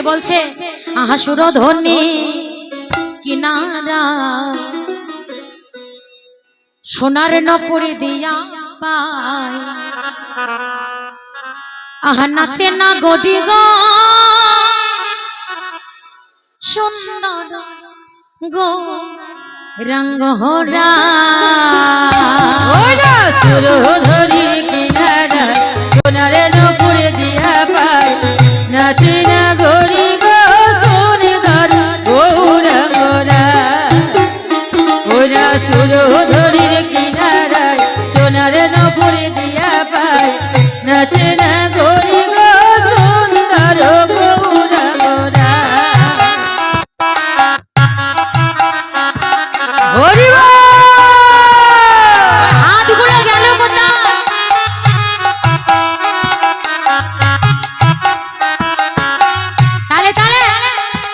বলছে আহা সুরধ্বনি কিনারা সোনার নপুরে দিয়া পায় আহা নাচে না গডি গো সুন্দর গো রঙ্গ হোরা সুরধরি কিনারা সোনার নপুরে দিয়া পায় নাচে না গরি গো সুন্দর গৌরঙ্গরা ওরা সুরধরির কিনারায় সোনার নপুরে দিয়া পায় নাচে না গরি গো সুন্দর গৌরঙ্গরা হাতগুলো গেল কোথায় তালে তালে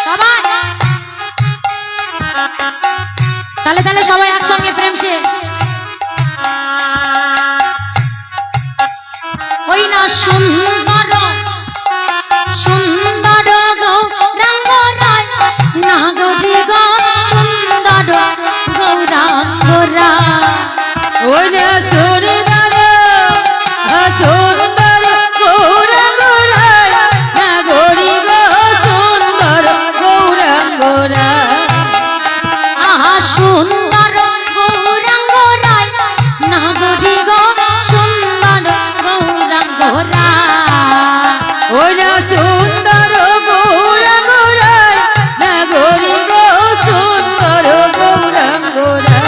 সবাই তালে তালে সবাই একসঙ্গে প্রেম শেষ ওই না সুন্দর সুন্দর গৌরাঙ্গ রায় না গরি গো সুন্দর গৌরাঙ্গ রায় ওরা সুন্দর সুন্দর গৌরঙ্গরায় না গরি গো সুন্দর গৌরঙ্গরা আহা সুন্দর গৌরাঙ্গ রায় না গরি গো সুন্দর গৌরাঙ্গ রায় ওরা সুন্দর গৌরঙ্গরায় না গরি গো সুন্দর গৌরঙ্গরা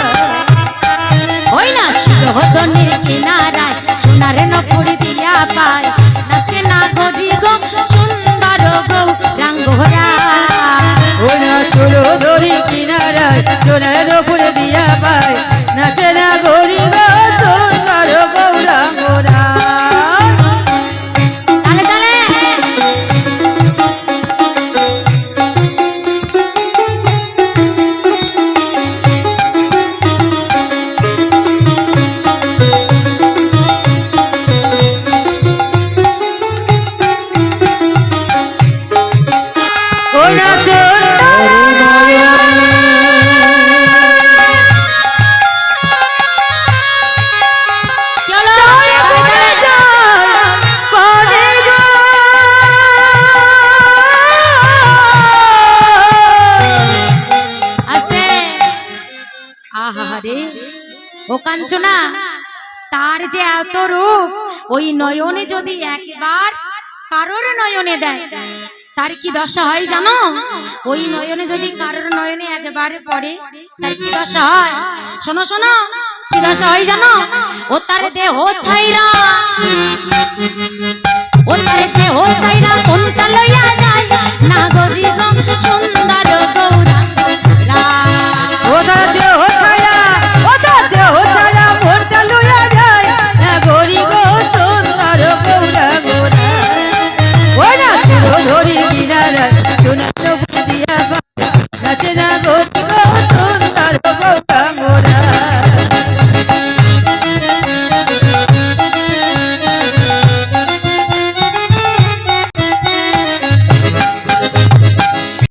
ওই না সুরধনির কিনারায় সোনার নপুর দিয়া পায় নাচে না গরি গো সুন্দর গৌরাঙ্গ রায় ওরা সুরধরি কিনারায় সোনার নপুরে দিয়া পায় নাচে না গরি গো সুন্দর গৌরঙ্গরা তালে তালে ওরা সুন্দর চলো পরে গো আস্তে আহারে ও কাঞ্চনা তার যে এত রূপ ওই নয়নে যদি একবার কারোর নয়নে দেয় তার কি দশা হয় জানো ওই নয়নে যদি কারোর নয়নে একবার পড়ে তার কি দশা হয় শোনো শোনো কি দশা হয় জানো ও তার দেহ ছাইরা